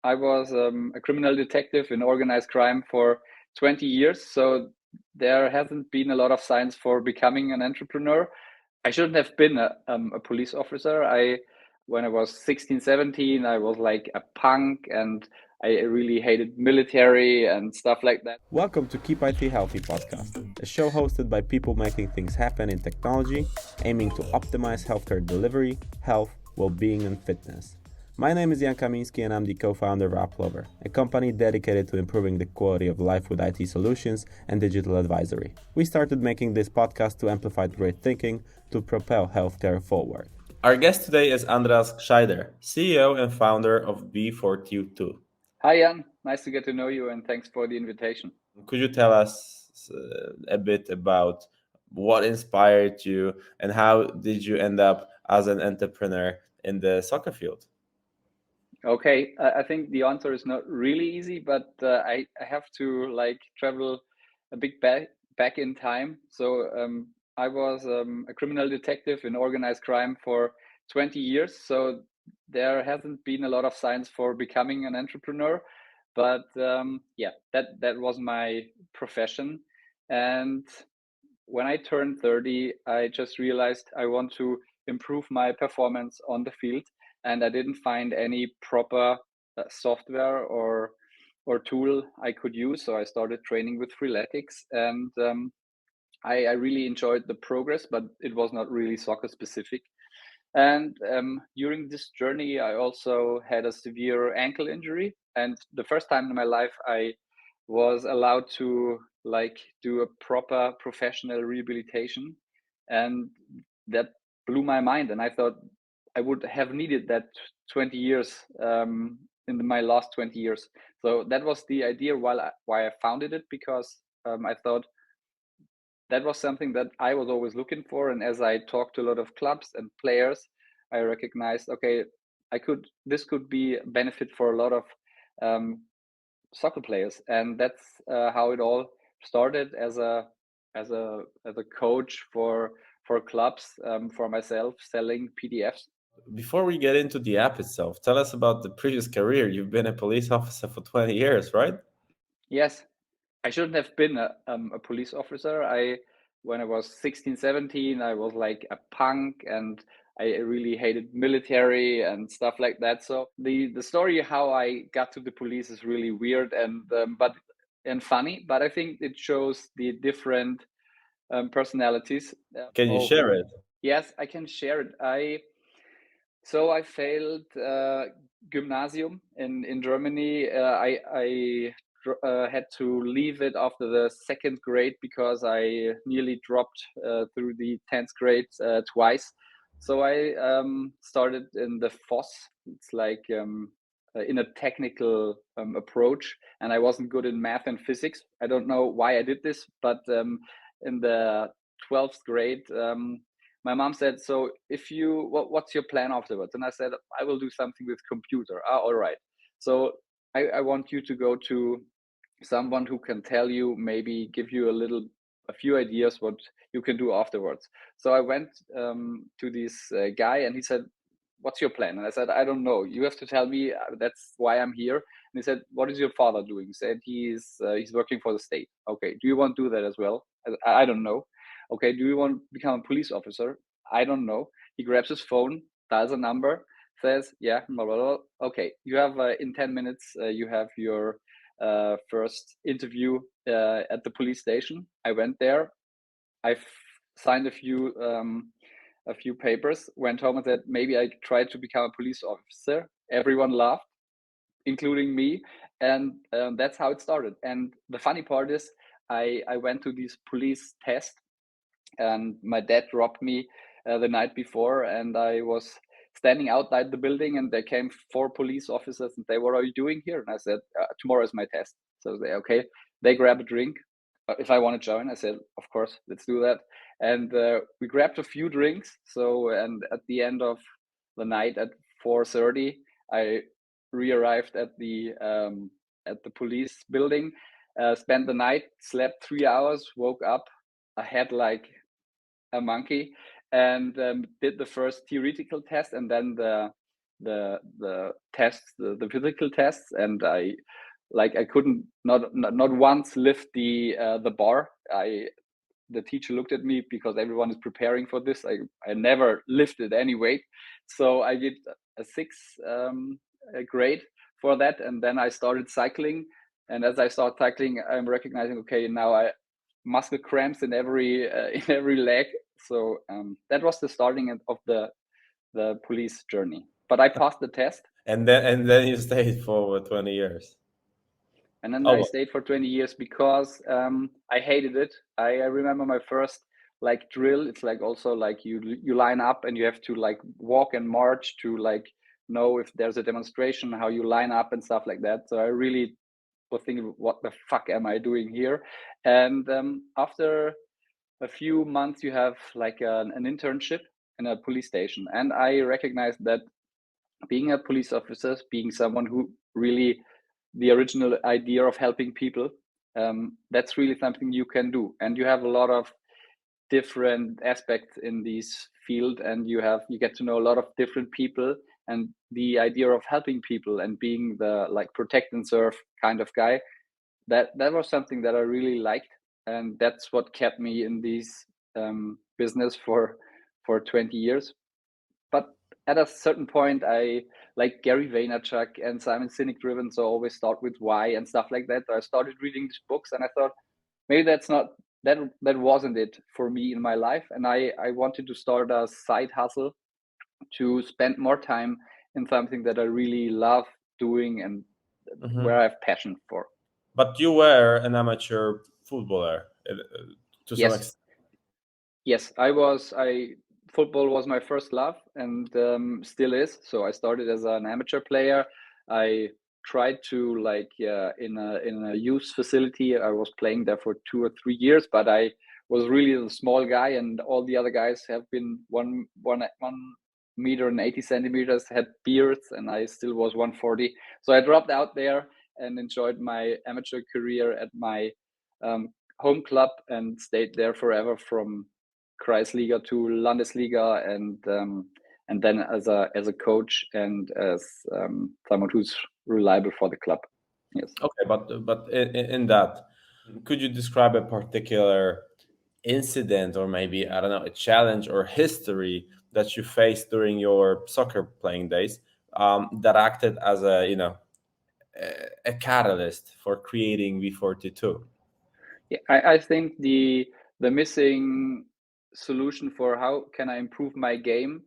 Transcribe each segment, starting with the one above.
I was a criminal detective in organized crime for 20 years, so there hasn't been a lot of signs for becoming an entrepreneur. I shouldn't have been a police officer. When I was 16, 17, I was like a punk and I really hated military and stuff like that. Welcome to Keep IT Healthy podcast, a show hosted by people making things happen in technology, aiming to optimize healthcare delivery, health, well-being, and fitness. My name is Jan Kamiński and I'm the co-founder of AppLover, a company dedicated to improving the quality of life with IT solutions and digital advisory. We started making this podcast to amplify great thinking to propel healthcare forward. Our guest today is Andreas Gschaider, CEO and founder of B42. Hi, Jan. Nice to get to know you and thanks for the invitation. Could you tell us a bit about what inspired you and how did you end up as an entrepreneur in the soccer field? Okay, I think the answer is not really easy, but I have to like travel a bit back in time. So I was a criminal detective in organized crime for 20 years. So there hasn't been a lot of signs for becoming an entrepreneur, but yeah, that was my profession. And when I turned 30, I just realized I want to improve my performance on the field, and I didn't find any proper software or tool I could use. So I started training with Freeletics, and I really enjoyed the progress, but it was not really soccer specific. And during this journey, I also had a severe ankle injury, and the first time in my life I was allowed to like do a proper professional rehabilitation, and that blew my mind. And I thought I would have needed that 20 years in my last 20 years. So that was the idea why I founded it, because I thought that was something that I was always looking for. And as I talked to a lot of clubs and players, I recognized, okay, this could be a benefit for a lot of soccer players, and that's how it all started as a coach for clubs, for myself selling PDFs. Before we get into the app itself, tell us about the previous career. You've been a police officer for 20 years, right? Yes, I shouldn't have been a police officer. When I was 16, 17, I was like a punk and I really hated military and stuff like that. So the story how I got to the police is really weird and funny, but I think it shows the different personalities. Can you Oh, share it? yes, I can share it. I failed gymnasium in Germany. I had to leave it after the second grade because I nearly dropped through the 10th grade twice. So I started in the FOS. It's like in a technical approach, and I wasn't good in math and physics. I don't know why I did this, but in the 12th grade, my mom said, so what's your plan afterwards? And I said, I will do something with computer. All right. So I want you to go to someone who can tell you, maybe give you a few ideas what you can do afterwards. So I went to this guy, and he said, what's your plan? And I said, I don't know. You have to tell me. That's why I'm here. And he said, what is your father doing? He said, he's working for the state. Okay. Do you want to do that as well? I don't know. Okay. Do you want to become a police officer? I don't know. He grabs his phone, dials a number, says, yeah, blah, blah, blah. Okay. You have in 10 minutes, you have your first interview at the police station. I went there. I signed a few papers, went home and said, maybe I tried to become a police officer. Everyone laughed, including me. And that's how it started. And the funny part is, I went to this police test, and my dad dropped me the night before, and I was standing outside the building, and there came four police officers and they, what are you doing here? And I said, tomorrow is my test. So they, okay, they grab a drink. If I want to join, I said, of course, let's do that. And we grabbed a few drinks. So, and at the end of the night at 4:30, I re-arrived at the police building, spent the night, slept 3 hours, woke up. I had like a monkey, and did the first theoretical test, and then the tests, the physical tests, and I couldn't not once lift the bar. The teacher looked at me because everyone is preparing for this. I never lifted any weight, so I did a 6th grade for that, and then I started cycling. And as I start cycling, I'm recognizing, okay, now I muscle cramps in every leg. So that was the starting of the police journey. But I passed the test. And then you stayed for 20 years. And then I stayed for 20 years because I hated it. I remember my first drill. It's also you line up and you have to walk and march to know if there's a demonstration, how you line up and stuff like that. So I really was thinking, what the fuck am I doing here? And after a few months, you have an internship in a police station. And I recognized that being a police officer, being someone who really the original idea of helping people, that's really something you can do. And you have a lot of different aspects in this field, and you get to know a lot of different people. And the idea of helping people and being the protect and serve kind of guy, that was something that I really liked, and that's what kept me in this business for 20 years. But at a certain point, I like Gary Vaynerchuk and Simon Sinek driven, so always start with why and stuff like that. I started reading these books, and I thought maybe that wasn't it for me in my life, and I wanted to start a side hustle to spend more time in something that I really love doing and where I have passion for. But you were an amateur footballer to some extent. Yes, football was my first love, and still is. So I started as an amateur player. I tried to in a youth facility. I was playing there for 2 or 3 years, but I was really the small guy, and all the other guys have been 1 meter and 80 centimeters, had beards, and I still was 140. So I dropped out there and enjoyed my amateur career at my home club and stayed there forever, from Kreisliga to Landesliga, and then as a coach and as someone who's reliable for the club. Yes. Okay, but in that, could you describe a particular incident, or maybe, I don't know, a challenge or history that you faced during your soccer playing days, that acted as a catalyst for creating B42? Yeah, I think the missing solution for how can I improve my game,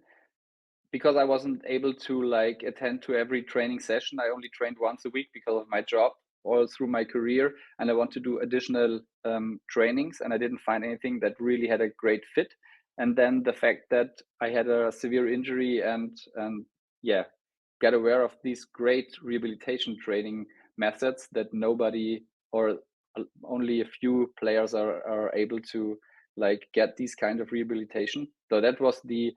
because I wasn't able to attend to every training session. I only trained once a week because of my job all through my career, and I want to do additional trainings, and I didn't find anything that really had a great fit. And then the fact that I had a severe injury and yeah, get aware of these great rehabilitation training methods that nobody or only a few players are able to get these kind of rehabilitation. So that was the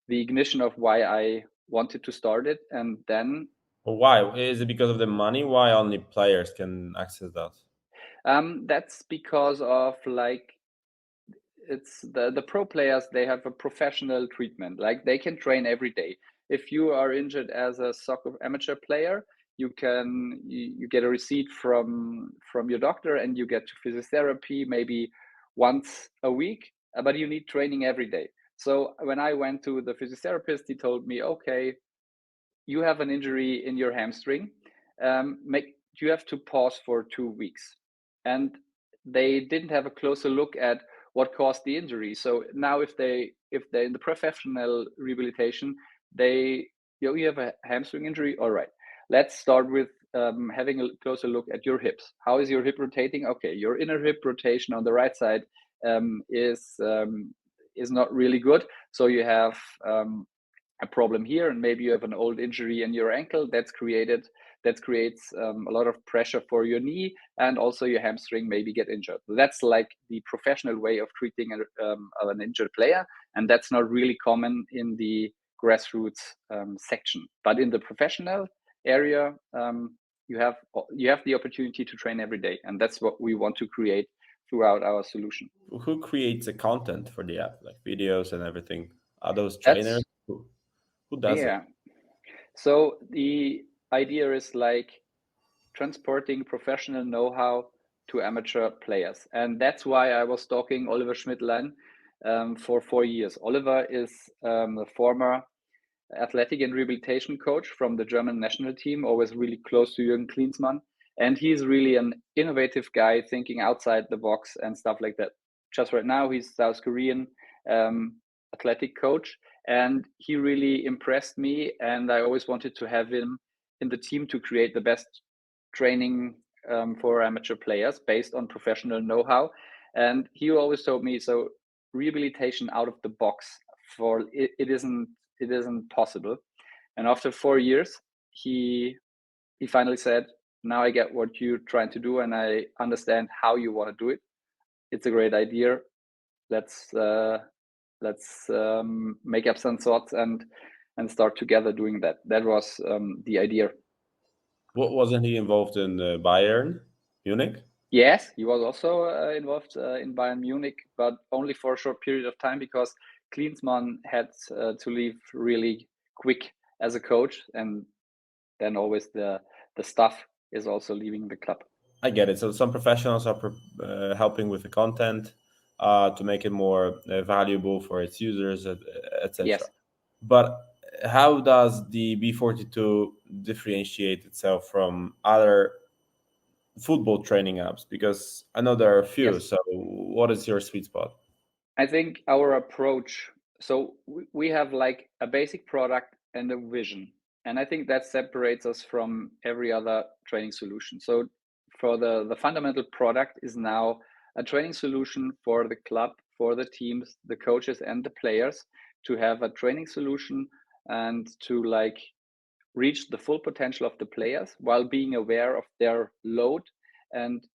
ignition of why I wanted to start it. And then Why? Is it because of the money? Why only players can access that? that's because of it's the pro players, they have a professional treatment. They can train every day. If you are injured as a soccer amateur player, you get a receipt from your doctor, and you get to physiotherapy maybe once a week, but you need training every day. So when I went to the physiotherapist, he told me, okay, you have an injury in your hamstring. You have to pause for 2 weeks. And they didn't have a closer look at what caused the injury. So now if they're in the professional rehabilitation, you have a hamstring injury. All right, let's start with having a closer look at your hips. How is your hip rotating? Okay, your inner hip rotation on the right side is not really good. So you have a problem here, and maybe you have an old injury in your ankle that creates a lot of pressure for your knee, and also your hamstring maybe get injured. That's the professional way of treating an injured player, and that's not really common in the grassroots section. But in the professional area, you have the opportunity to train every day, and that's what we want to create throughout our solution. Who creates the content for the app, like videos and everything? Are those trainers? Who does it? So the idea is like transporting professional know-how to amateur players. And that's why I was stalking Oliver Schmidtlein for 4 years. Oliver is a former athletic and rehabilitation coach from the German national team, always really close to Jürgen Klinsmann. And he's really an innovative guy, thinking outside the box and stuff like that. Just right now, he's South Korean athletic coach, and he really impressed me. And I always wanted to have him in the team to create the best training for amateur players based on professional know-how. And he always told me, so rehabilitation out of the box for it isn't possible. And after 4 years, he finally said, now I get what you're trying to do, and I understand how you want to do it. It's a great idea. Let's make up some thoughts and start together doing that. That was the idea. Wasn't he involved in Bayern Munich? Yes, he was also involved in Bayern Munich, but only for a short period of time because Klinsmann had to leave really quick as a coach, and then always the staff is also leaving the club. I get it. So some professionals are helping with the content to make it more valuable for its users, etc. Yes. But how does the B42 differentiate itself from other football training apps? Because I know there are a few. Yes. So what is your sweet spot? I think our approach, so we have like a basic product and a vision. And I think that separates us from every other training solution. So for the fundamental product is now a training solution for the club, for the teams, the coaches and the players to have a training solution and to like reach the full potential of the players while being aware of their load and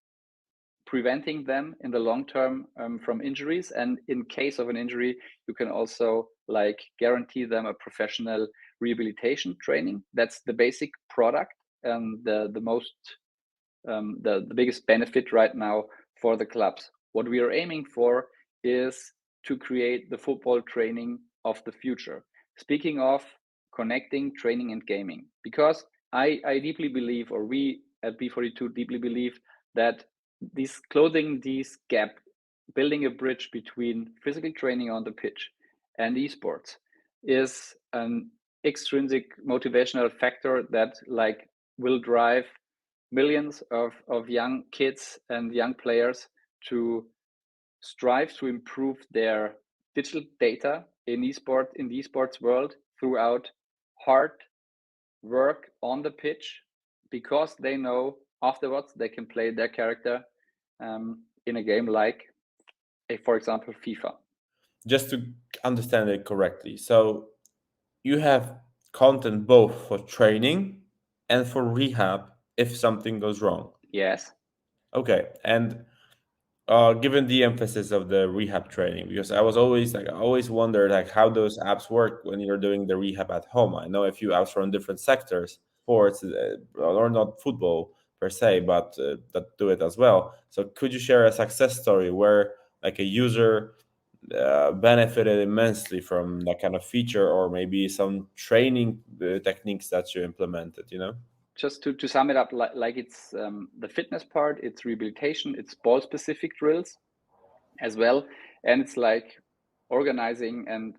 preventing them in the long term from injuries. And in case of an injury, you can also like guarantee them a professional rehabilitation training. That's the basic product and the most the biggest benefit right now for the clubs. What we are aiming for is to create the football training of the future. Speaking of connecting training and gaming, because I deeply believe, or we at B42 deeply believe, that closing this gap, building a bridge between physical training on the pitch and esports is an extrinsic motivational factor that like will drive millions of young kids and young players to strive to improve their digital data in the esports world throughout hard work on the pitch, because they know afterwards they can play their character in a game like, for example, FIFA. Just to understand it correctly. So you have content both for training and for rehab if something goes wrong. Yes. Okay. And given the emphasis of the rehab training, because I always wondered like how those apps work when you're doing the rehab at home. I know a few apps from different sectors, sports, or not football per se, but that do it as well. So could you share a success story where like a user benefited immensely from that kind of feature, or maybe some training techniques that you implemented? Just to sum it up, like it's the fitness part, it's rehabilitation, it's ball specific drills as well, and it's like organizing and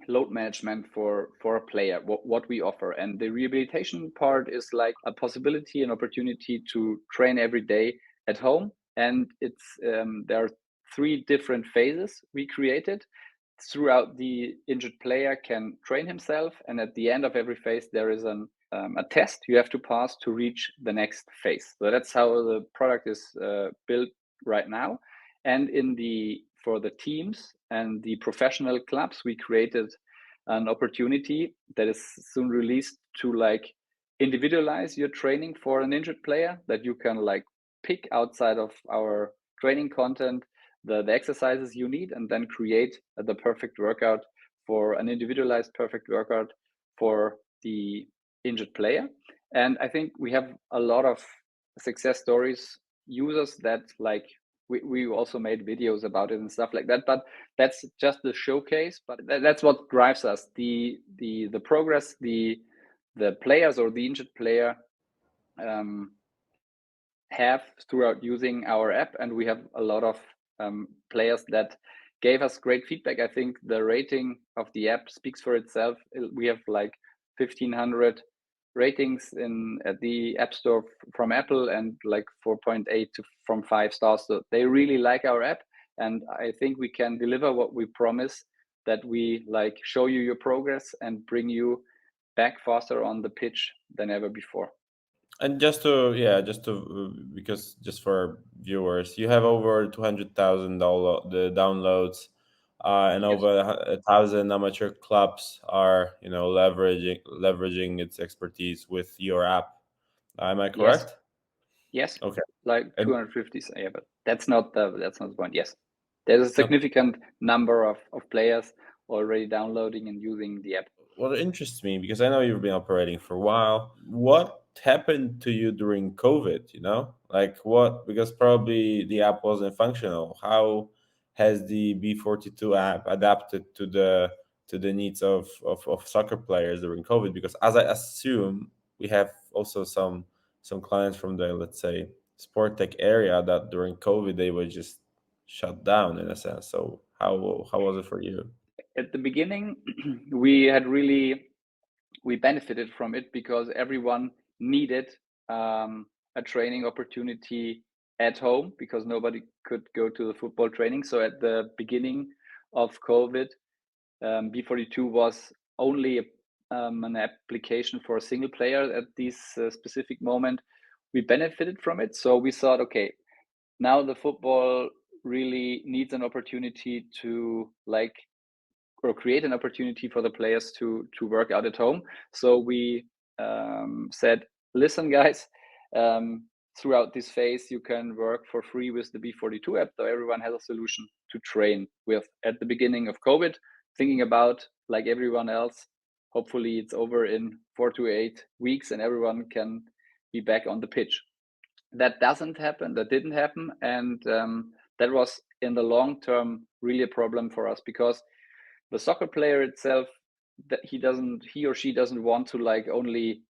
load management for a player, what we offer. And the rehabilitation part is like a possibility, an opportunity to train every day at home. And it's there are 3 different phases we created. Throughout, the injured player can train himself, and at the end of every phase there is a test you have to pass to reach the next phase. So that's how the product is built right now. And for the teams and the professional clubs, we created an opportunity that is soon released to like individualize your training for an injured player, that you can like pick outside of our training content the exercises you need, and then create the perfect workout for an individualized perfect workout for the injured player. And I think we have a lot of success stories, users that like we also made videos about it and stuff like that, but that's just the showcase. But that's what drives us, the progress, the the players or the injured player have throughout using our app, and we have a lot of players that gave us great feedback. I think the rating of the app speaks for itself. We have like 1,500 ratings at the App Store from Apple, and like 4.8 from 5 stars. So they really like our app, and I think we can deliver what we promise, that we like show you your progress and bring you back faster on the pitch than ever before. And because just for viewers, you have over 200,000 the downloads, and Yes. over 1,000 amateur clubs are leveraging its expertise with your app. Am I Yes. correct? Yes. Okay. Like And 250. Yeah, but that's not the point. Yes, there's a significant number of players already downloading and using the app. what interests me, because I know you've been operating for a while, what happened to you during COVID? Like what? Because probably the app wasn't functional. How has the B42 app adapted to the needs of soccer players during COVID? Because as I assume, we have also some clients from the, let's say, sport tech area that during COVID they were just shut down in a sense. So how was it for you? At the beginning, we benefited from it because everyone needed a training opportunity at home, because nobody could go to the football training. So at the beginning of COVID, B42 was only an application for a single player at this specific moment. We benefited from it. So we thought, okay, now the football really needs an opportunity to like, or create an opportunity for the players to work out at home. So we said, listen, guys, throughout this phase, you can work for free with the B42 app. So everyone has a solution to train with. At the beginning of COVID, thinking about, like everyone else, hopefully it's over in 4 to 8 weeks and everyone can be back on the pitch. That didn't happen, and that was in the long term really a problem for us, because the soccer player itself, that he or she doesn't want to like only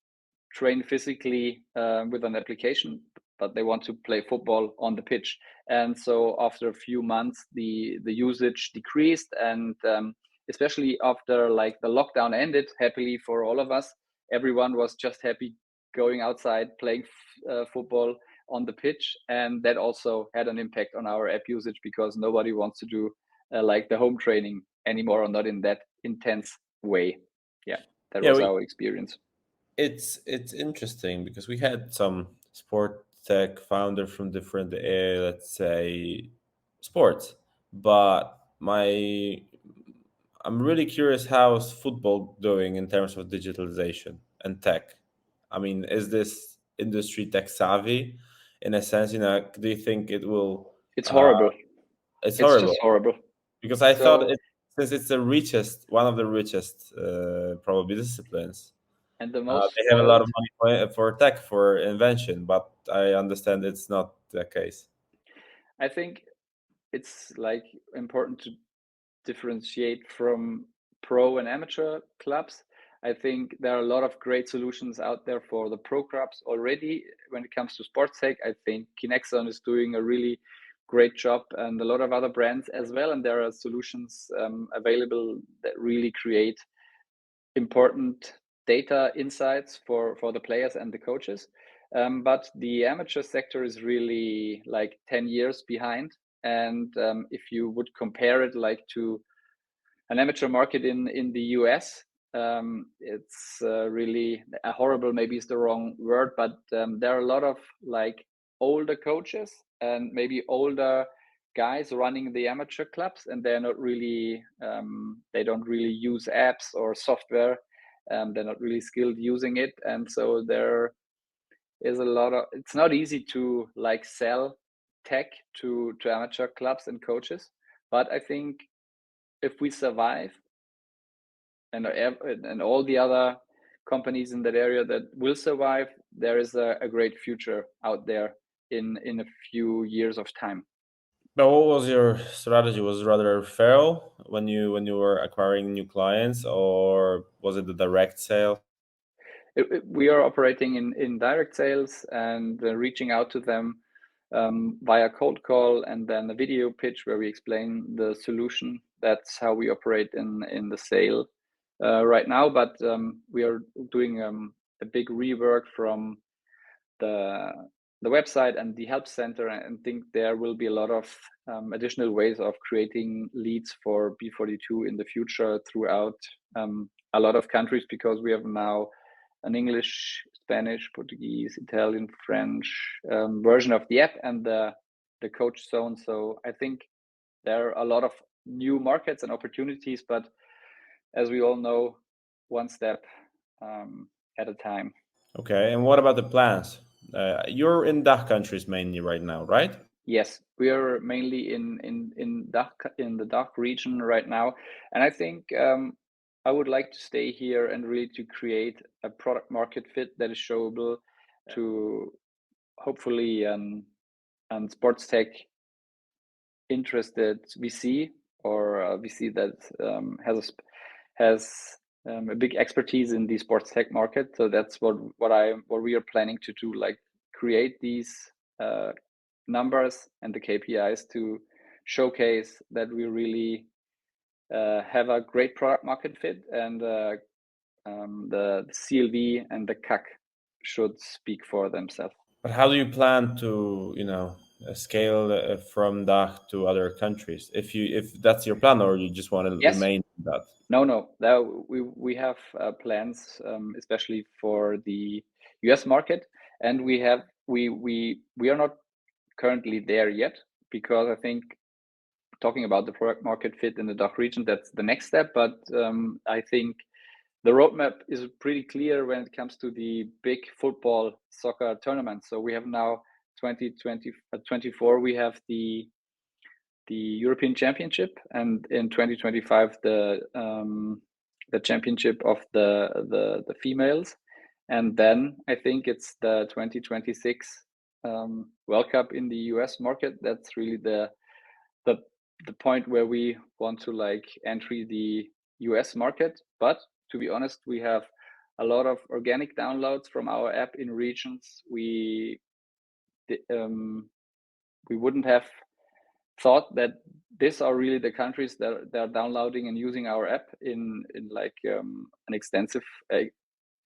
train physically with an application, but they want to play football on the pitch. And so after a few months, the usage decreased, and especially after like the lockdown ended, happily for all of us, everyone was just happy going outside playing football on the pitch, and that also had an impact on our app usage, because nobody wants to do like the home training anymore, or not in that intense way. Yeah, that Yeah, was we our experience. it's interesting because we had some sport tech founders from different, let's say, sports, but my I'm really curious how's football doing in terms of digitalization and tech. I mean, is this industry tech savvy in a sense? Do you think it will? It's Uh, horrible. it's It's horrible just horrible. because I thought So, since it's the richest, one of the richest, probably disciplines. and the most They have a lot of spoiled, money for tech, for invention, but I understand it's not the case. I think it's like important to differentiate from pro and amateur clubs. I think there are a lot of great solutions out there for the pro clubs already. When it comes to sports tech, I think Kinexon is doing a really great job, and a lot of other brands as well. And there are solutions available that really create important data insights for the players and the coaches. But the amateur sector is really like 10 years behind. And if you would compare it like to an amateur market in the US, it's really horrible, maybe is the wrong word, but there are a lot of like older coaches and maybe older guys running the amateur clubs, and they're not really they don't really use apps or software. They're not really skilled using it, and so there is a lot of, it's not easy to like sell tech to amateur clubs and coaches. But I think if we survive, and all the other companies in that area that will survive, there is a great future out there in a few years of time. But what was your strategy? Was it rather feral when you were acquiring new clients, or was it the direct sale? We are operating in direct sales and reaching out to them via cold call and then a video pitch where we explain the solution. That's how we operate in the sale right now. But we are doing a big rework from the website and the help center, and think there will be a lot of additional ways of creating leads for B42 in the future throughout a lot of countries, because we have now an English, Spanish, Portuguese, Italian, French version of the app and the coach zone. So I think there are a lot of new markets and opportunities, but as we all know, one step at a time. Okay, and what about the plans? You're in DACH countries mainly right now, right? Yes, we are mainly in the DACH region right now, and I think I would like to stay here and really to create a product market fit that is showable to hopefully sports tech interested VC or a VC that has a big expertise in the sports tech market. So that's what we are planning to do, like create these numbers and the KPIs to showcase that we really have a great product market fit, and the CLV and the CAC should speak for themselves. But how do you plan to, scale from DACH to other countries? If that's your plan, or you just want to Yes, remain that? no. We have plans, especially for the US market, and we are not currently there yet, because I think talking about the product market fit in the DACH region, that's the next step. But I think the roadmap is pretty clear when it comes to the big football soccer tournaments. So we have now 2024, we have the European Championship, and in 2025 the championship of the females, and then I think it's the 2026 World Cup in the US market. That's really the point where we want to like enter the US market. But to be honest, we have a lot of organic downloads from our app in regions we wouldn't have thought that these are really the countries that are downloading and using our app in like an extensive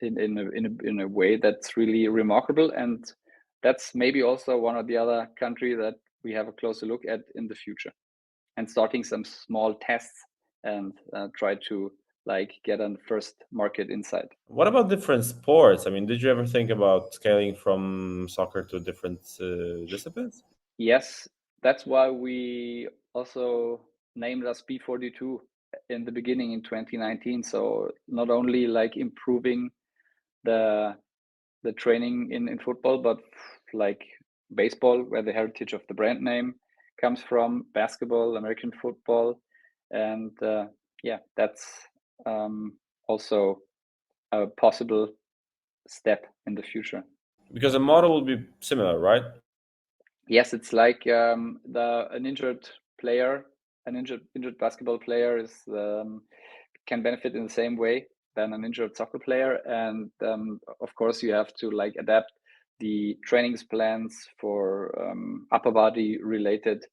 in a way that's really remarkable. And that's maybe also one of the other country that we have a closer look at in the future, and starting some small tests and try to like get a first market insight. What about different sports? I mean, did you ever think about scaling from soccer to different disciplines? Yes, that's why we also named us B42 in the beginning in 2019. So not only like improving the training in football, but like baseball, where the heritage of the brand name comes from, basketball, American football, and yeah, that's also a possible step in the future. Because the model will be similar, right? Yes, it's like an injured player, an injured basketball player is can benefit in the same way than an injured soccer player, and of course you have to like adapt the trainings plans for upper body related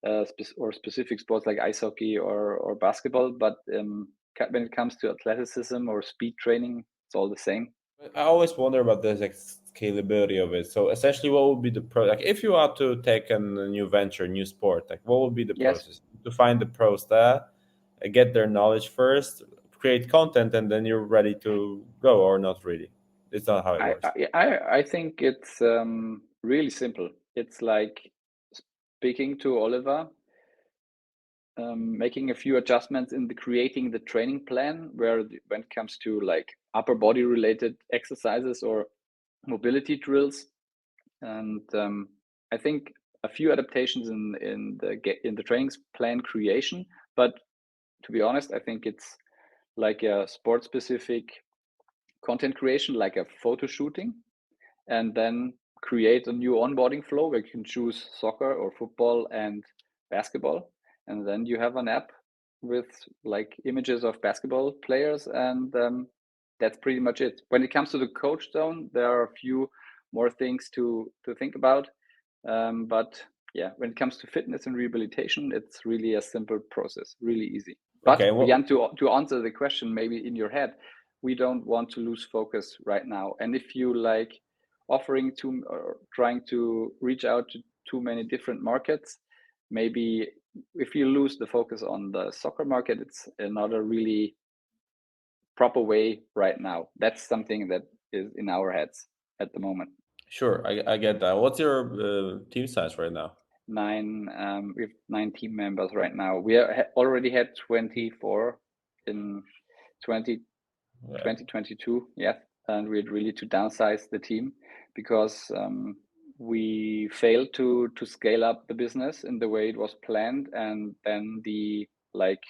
or specific sports like ice hockey or basketball. But when it comes to athleticism or speed training, it's all the same. I always wonder about the like, scalability of it. So essentially, what would be the pro? Like, if you are to take a new venture, new sport, like, what would be the Yes, process to find the pros there, get their knowledge first, create content, and then you're ready to go, or not really? It's not how it I works. I think it's really simple. It's like speaking to Oliver, making a few adjustments in the creating the training plan, where when it comes to like upper body related exercises or mobility drills, and I think a few adaptations in the trainings plan creation. But to be honest, I think it's like a sport specific content creation, like a photo shooting, and then create a new onboarding flow where you can choose soccer or football and basketball, and then you have an app with like images of basketball players, and that's pretty much it. When it comes to the coach zone, there are a few more things to think about. But yeah, when it comes to fitness and rehabilitation, it's really a simple process, really easy. But Jan, to answer the question, maybe in your head, we don't want to lose focus right now. And if you like offering to or trying to reach out to too many different markets, maybe if you lose the focus on the soccer market, it's another really proper way right now. That's something that is in our heads at the moment. Sure, I get that. What's your team size right now? 9. We have 9 team members right now. We already had 24 in 2022. Yes, and we had really to downsize the team because we failed to scale up the business in the way it was planned, and then the like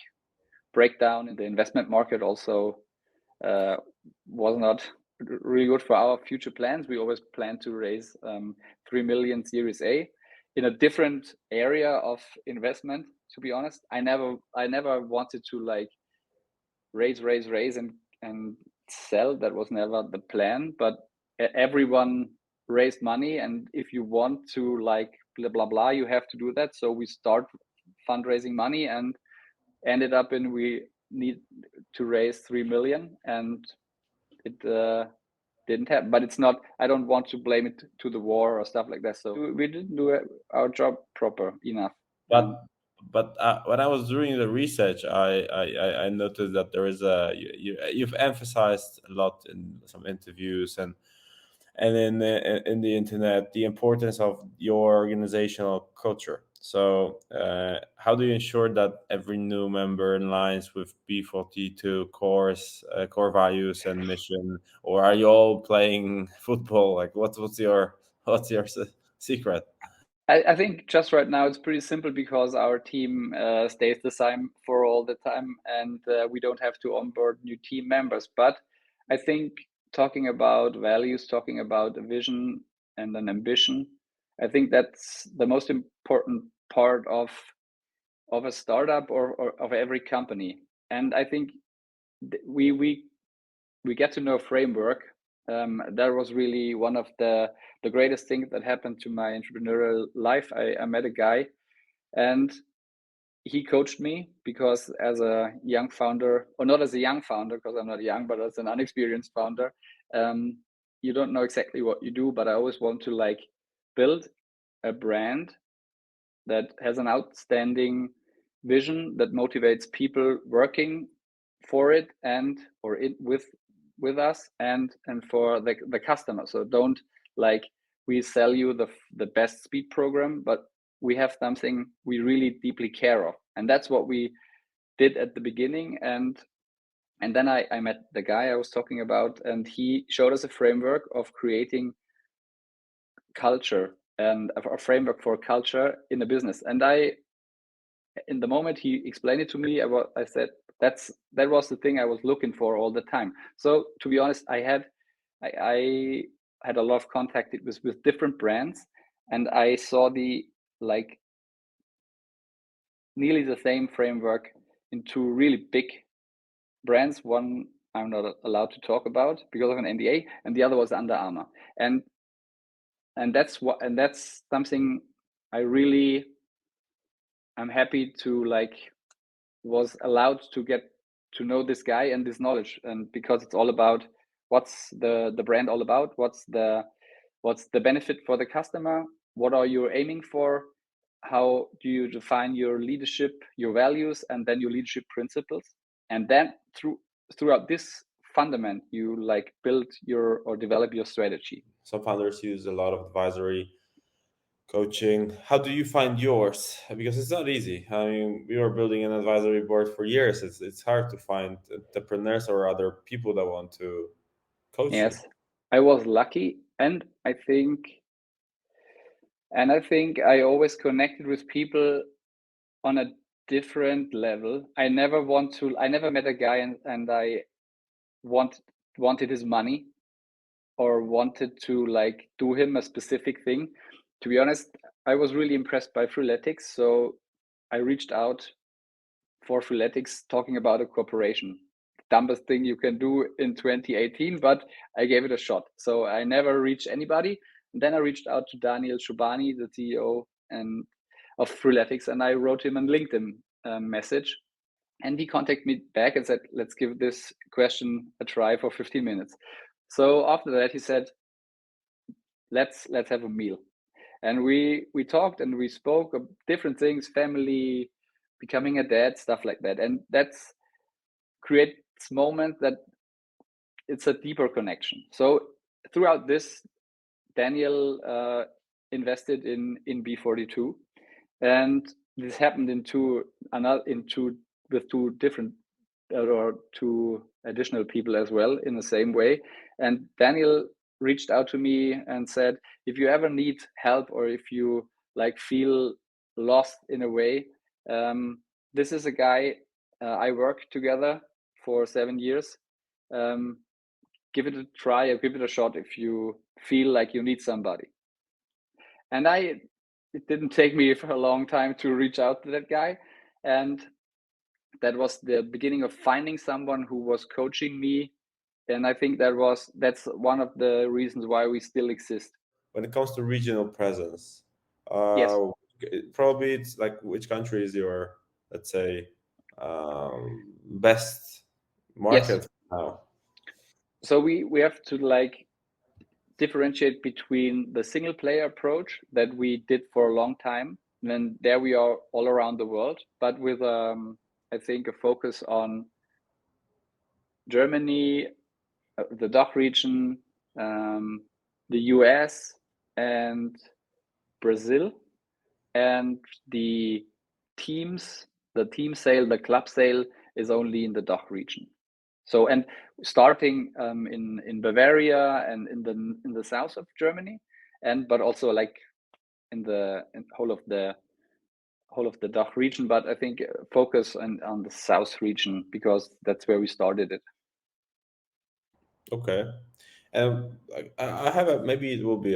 breakdown in the investment market also was not really good for our future plans. We always planned to raise 3 million Series A in a different area of investment. To be honest, I never wanted to like raise and sell. That was never the plan. But everyone raised money, and if you want to like blah blah blah, you have to do that. So we start fundraising money and ended up in we need to raise 3 million, and it didn't happen. But it's not, I don't want to blame it to the war or stuff like that. So we didn't do our job proper enough. But when I was doing the research, I noticed that there is you've emphasized a lot in some interviews and in the internet the importance of your organizational culture. So how do you ensure that every new member aligns with B42 core values and mission, or are you all playing football? Like what's your secret? I think just right now it's pretty simple because our team stays the same for all the time, and we don't have to onboard new team members. But I think talking about values, talking about a vision and an ambition, I think that's the most important part of a startup or of every company. And I think we get to know framework. That was really one of the greatest things that happened to my entrepreneurial life. I met a guy, and he coached me because as a young founder, or not as a young founder because I'm not young, but as an unexperienced founder, you don't know exactly what you do. But I always want to like build a brand that has an outstanding vision that motivates people working for it and or it with us and for the customer. So don't like we sell you the best speed program, but we have something we really deeply care of, and that's what we did at the beginning. And then I met the guy I was talking about, and he showed us a framework of creating culture and a framework for culture in a business. And in the moment he explained it to me, I said that was the thing I was looking for all the time. So to be honest, I had a lot of contact with different brands, and I saw the like nearly the same framework in two really big brands. One I'm not allowed to talk about because of an NDA, and the other was Under Armour. And that's something I'm happy to like was allowed to get to know this guy and this knowledge, and because it's all about what's the brand all about, what's the benefit for the customer, what are you aiming for, how do you define your leadership, your values, and then your leadership principles, and then throughout this fundament you like build your or develop your strategy. Some founders use a lot of advisory coaching. How do you find yours? Because it's not easy. I mean, we were building an advisory board for years. It's hard to find entrepreneurs or other people that want to coach you. Yes, I was lucky, and I think I always connected with people on a different level. I never met a guy and I wanted his money or wanted to like do him a specific thing. To be honest, I was really impressed by Freeletics, so I reached out for Freeletics talking about a cooperation. dumbest thing you can do in 2018, but I gave it a shot. So I never reached anybody. And then I reached out to Daniel Shubani, the CEO of Freeletics, and I wrote him a LinkedIn message. And he contacted me back and said, let's give this question a try for 15 minutes. So after that, he said, let's have a meal. And we talked and we spoke of different things, family, becoming a dad, stuff like that. And that's creates moment that it's a deeper connection. So throughout this, Daniel invested in B42, and this happened with two different or two additional people as well in the same way. And Daniel reached out to me and said, if you ever need help or if you like feel lost in a way, this is a guy I worked together for 7 years. Give it a try or give it a shot if you feel like you need somebody. And it didn't take me for a long time to reach out to that guy. And that was the beginning of finding someone who was coaching me. And I think that's one of the reasons why we still exist. When it comes to regional presence, Yes. probably it's like which country is your, let's say, best Yes. market now? So we have to like differentiate between the single player approach that we did for a long time. And then there we are all around the world, but with I think a focus on Germany, the DACH region, the US, and Brazil, and the team sale, the club sale is only in the DACH region. So, and starting in Bavaria and in the south of Germany, but also like in the whole of the DACH region. But I think focus on the south region because that's where we started it. Okay. I have a, maybe it will be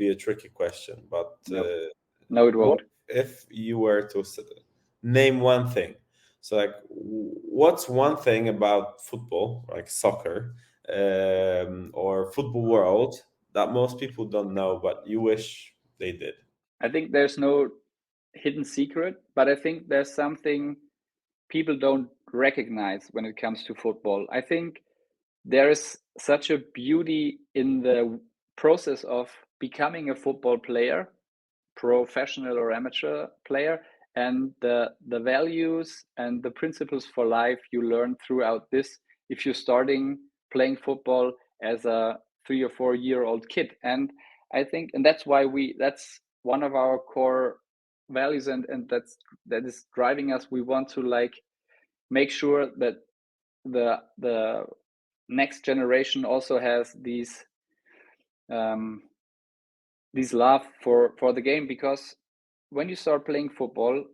a tricky question, but No, no, it what won't. if you were to name one thing? So, like, what's one thing about football, like soccer, or football world that most people don't know, but you wish they did? I think there's no hidden secret, but I think there's something people don't recognize when it comes to football. I think there is such a beauty in the process of becoming a football player, professional or amateur player, and the values and the principles for life you learn throughout this if you're starting playing football as a 3 or 4 year old kid. And I think, and that's why that's one of our core values, and that is driving us. We want to like make sure that the next generation also has these love for the game, because when you start playing football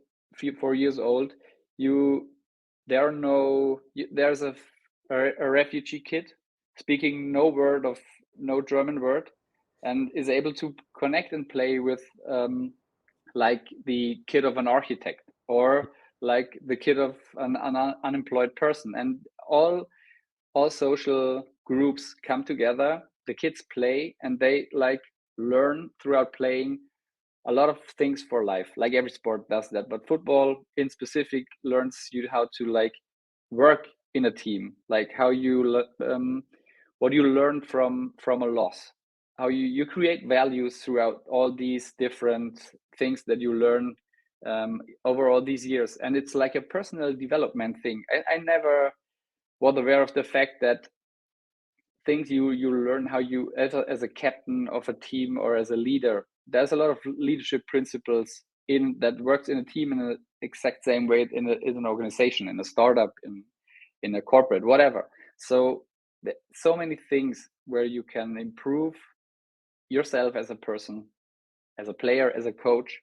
4 years old, there's a refugee kid speaking no German word, and is able to connect and play with like the kid of an architect or like the kid of an unemployed person. And all social groups come together, the kids play, and they like learn throughout playing a lot of things for life. Like every sport does that, but football in specific learns you how to like work in a team, like how what you learn from a loss, how you create values throughout all these different things that you learn over all these years. And it's like a personal development thing. I never was aware of the fact that things you learn how you as a captain of a team or as a leader, there's a lot of leadership principles in that works in a team in the exact same way in an organization, in a startup, in a corporate, whatever. So so many things where you can improve yourself as a person, as a player, as a coach,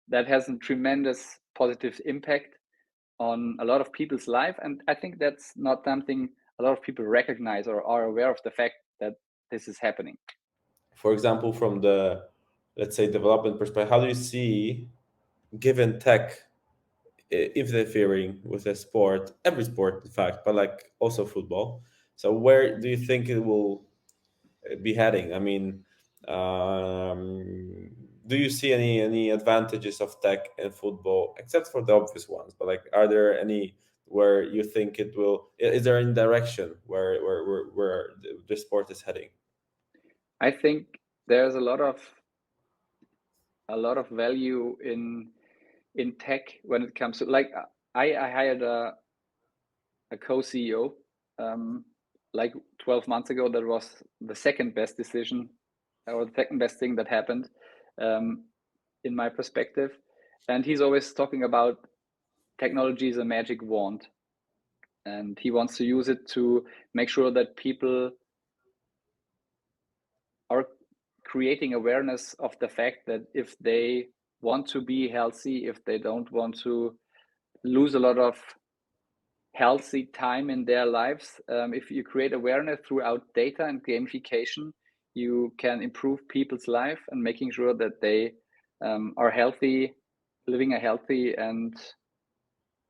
that has a tremendous positive impact on a lot of people's life. And I think that's not something a lot of people recognize or are aware of the fact that this is happening. For example, from the, let's say, development perspective, how do you see given tech interfering with the sport, every sport, in fact, but like also football. So where do you think it will be heading? I mean, do you see any advantages of tech in football, except for the obvious ones? But like, are there any where you think it will? Is there any direction where the sport is heading? I think there's a lot of value in tech when it comes to like I hired a co-CEO like 12 months ago. That was the second best decision or the second best thing that happened in my perspective. And he's always talking about technology is a magic wand, and he wants to use it to make sure that people are creating awareness of the fact that if they want to be healthy, if they don't want to lose a lot of healthy time in their lives, if you create awareness throughout data and gamification, you can improve people's life and making sure that they are healthy, living a healthy and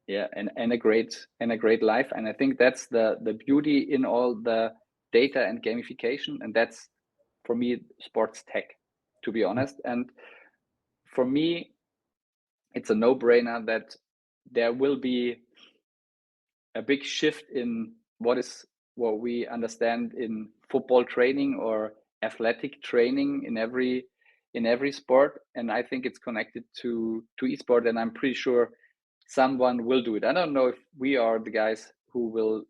a great life. And I think that's the beauty in all the data and gamification, and that's for me sports tech, to be honest. And for me, it's a no-brainer that there will be a big shift in what we understand in football training or athletic training in every sport. And I think it's connected to esport, and I'm pretty sure someone will do it. I don't know if we are the guys who will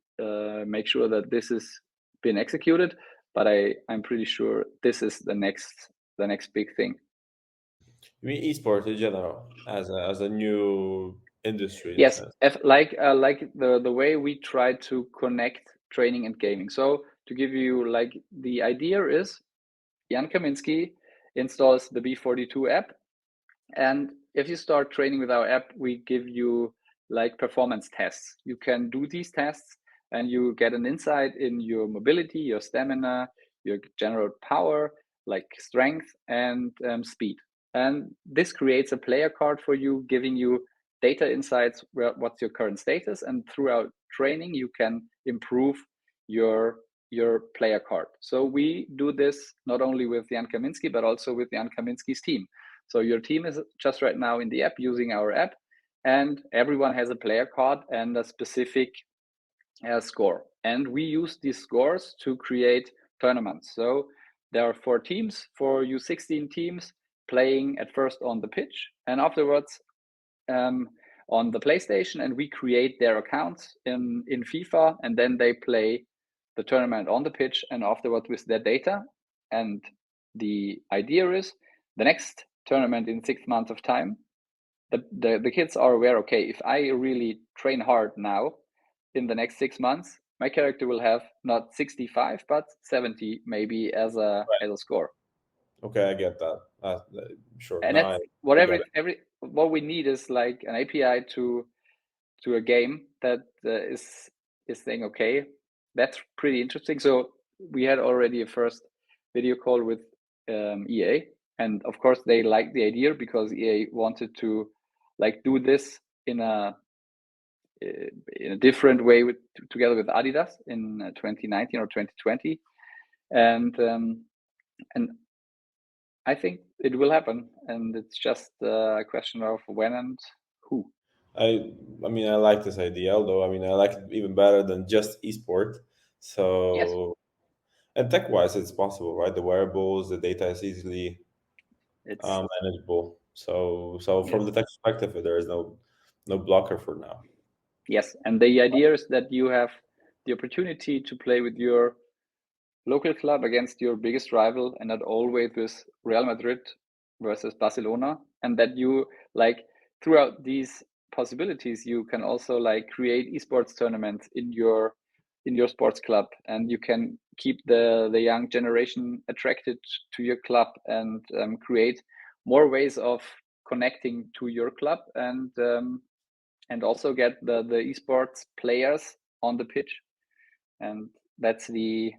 make sure that this is been executed, but I'm pretty sure this is the next big thing. I mean, esports in general as a new industry in a Yes, sense. like the way we try to connect training and gaming. So to give you like the idea is Jan Kaminski installs the B42 app, and if you start training with our app, we give you like performance tests. You can do these tests and you get an insight in your mobility, your stamina, your general power, like strength and speed. And this creates a player card for you, giving you data insights, what's your current status, and throughout training you can improve your player card. So we do this not only with Jan Kaminski, but also with Jan Kaminski's team. So your team is just right now in the app using our app, and everyone has a player card and a specific score. And we use these scores to create tournaments. So there are 4 teams, for U16 teams playing at first on the pitch and afterwards on the PlayStation, and we create their accounts in FIFA, and then they play the tournament on the pitch and afterwards with their data. And the idea is the next tournament in 6 months of time, the kids are aware, okay, if I really train hard now, in the next 6 months, my character will have not 65 but 70 maybe as a score. Okay, I get that. Sure. And Now that's I got it. what we need is like an API to a game that is saying, okay, that's pretty interesting. So we had already a first video call with EA, and of course they liked the idea because EA wanted to like do this in a different way together with Adidas in 2019 or 2020, and I think it will happen, and it's just a question of when and who. I mean, I like this idea, although I mean, I like it even better than just esport. Yes, So, and tech-wise, it's possible, right? The wearables, the data is easily it's manageable. So from yes. the tech perspective, there is no blocker for now. Yes, and the idea is that you have the opportunity to play with your local club against your biggest rival, and not always with Real Madrid versus Barcelona, and that you like throughout these possibilities you can also like create esports tournaments in your sports club, and you can keep the young generation attracted to your club and create more ways of connecting to your club, and also get the esports players on the pitch. And that's the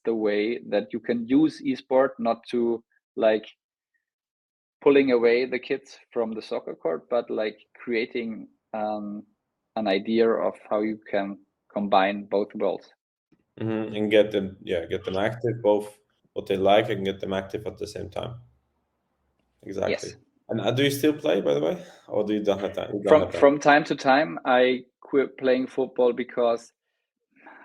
way that you can use esport, not to like pulling away the kids from the soccer court, but like creating an idea of how you can combine both worlds. And get them active, both what they like, and get them active at the same time. Exactly. Yes. And do you still play, by the way, or do you don't have time? You don't have time. From time to time, I quit playing football because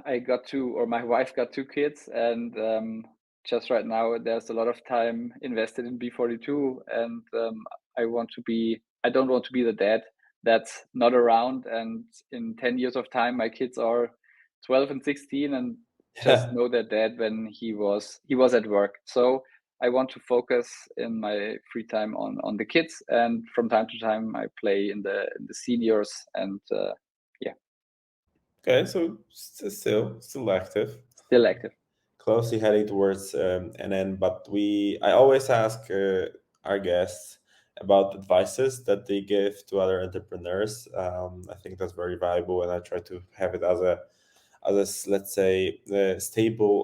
my wife got 2 kids, and just right now there's a lot of time invested in B42, and I don't want to be the dad that's not around, and in 10 years of time my kids are 12 and 16 and just know their dad when he was at work. So I want to focus in my free time on the kids, and from time to time I play in the seniors, and yeah, Okay, so still active. still active. Closely heading towards an end, but I always ask our guests about advices that they give to other entrepreneurs. I think that's very valuable, and I try to have it as a let's say stable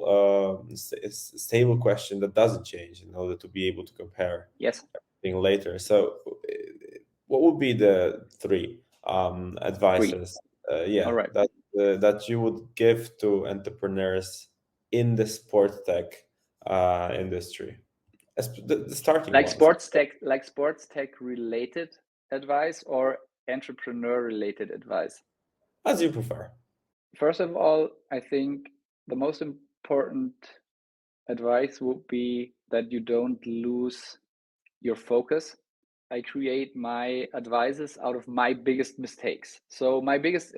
question that doesn't change in order to be able to compare Yes. everything later. So, what would be the three Three. advices? All right. That you would give to entrepreneurs in the sport tech industry, as the starting Like ones, sports tech related advice or entrepreneur related advice? as you prefer. First of all, I think the most important advice would be that you don't lose your focus. I create my advices out of my biggest mistakes. So my biggest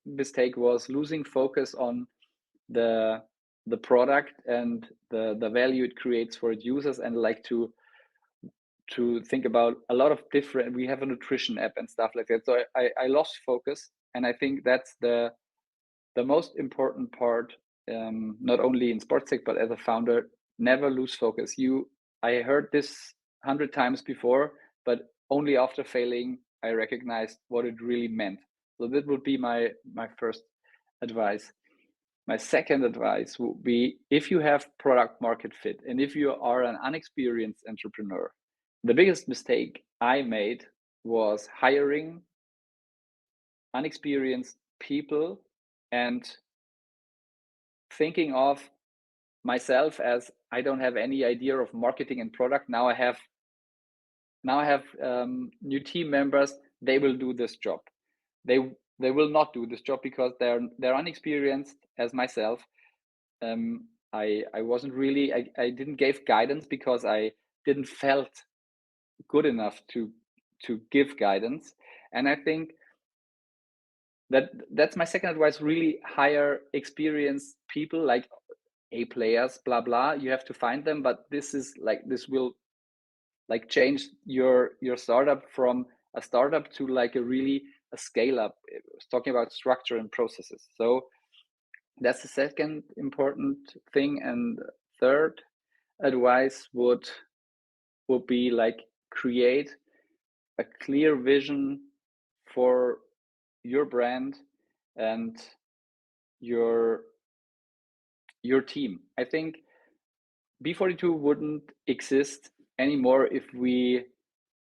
mistake was losing focus on the product and the value it creates for its users, and like to think about a lot of different, we have a nutrition app and stuff like that. So I lost focus, and I think that's the most important part, not only in sports tech but as a founder. Never lose focus. I heard this 100 times before, but only after failing I recognized what it really meant. So that would be my first advice. My second advice would be, if you have product market fit and if you are an unexperienced entrepreneur, the biggest mistake I made was hiring unexperienced people and thinking of myself as, I don't have any idea of marketing and product. Now I have new team members. They will do this job. They will not do this job because they're unexperienced as myself. I wasn't really, I didn't give guidance because I didn't felt good enough to give guidance. And I think that's my second advice. Really hire experienced people, like A players, blah blah. You have to find them, but this will like change your startup from a startup to like a scale up, talking about structure and processes. So that's the second important thing. And third advice would be like, create a clear vision for your brand and your team. I think B42 wouldn't exist anymore if we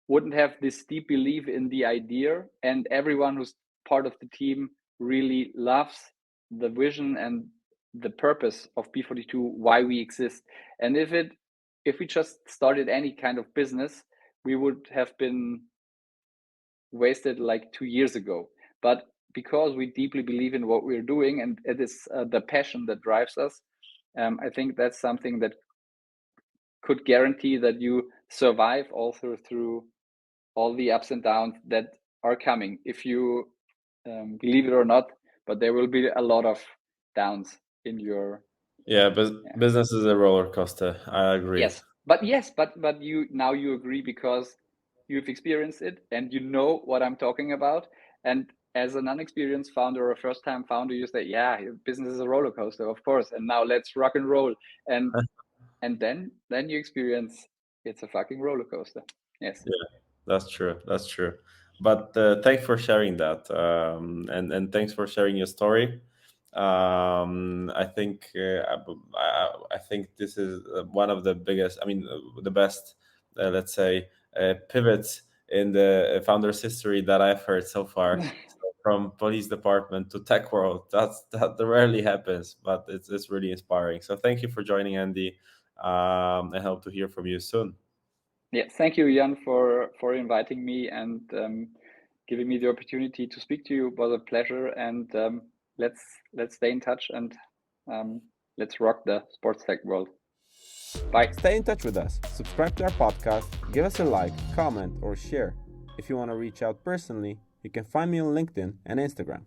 wouldn't have this deep belief in the idea, and everyone who's part of the team really loves the vision and the purpose of B42, why we exist. And if we just started any kind of business, we would have been wasted like 2 years ago. But because we deeply believe in what we're doing, and it is the passion that drives us, I think that's something that could guarantee that you survive also through all the ups and downs that are coming, if you believe it or not. But there will be a lot of downs in your Business is a roller coaster. I agree. but you agree because you've experienced it and you know what I'm talking about. And as an unexperienced founder or a first time founder, you say, yeah, business is a roller coaster, of course, and now let's rock and roll. And then you experience it's a fucking roller coaster. Yes. Yeah, that's true. That's true. But thanks for sharing that, and thanks for sharing your story. I think I think this is one of the biggest, I mean, the best, let's say, pivots in the founder's history that I've heard so far. So from police department to tech world, that rarely happens, but it's really inspiring. So thank you for joining, Andy. I hope to hear from you soon. Yeah, thank you, Jan, for inviting me and giving me the opportunity to speak to you. It was a pleasure, and let's stay in touch and let's rock the sports tech world. Bye. Stay in touch with us. Subscribe to our podcast, give us a like, comment, or share. If you want to reach out personally, you can find me on LinkedIn and Instagram.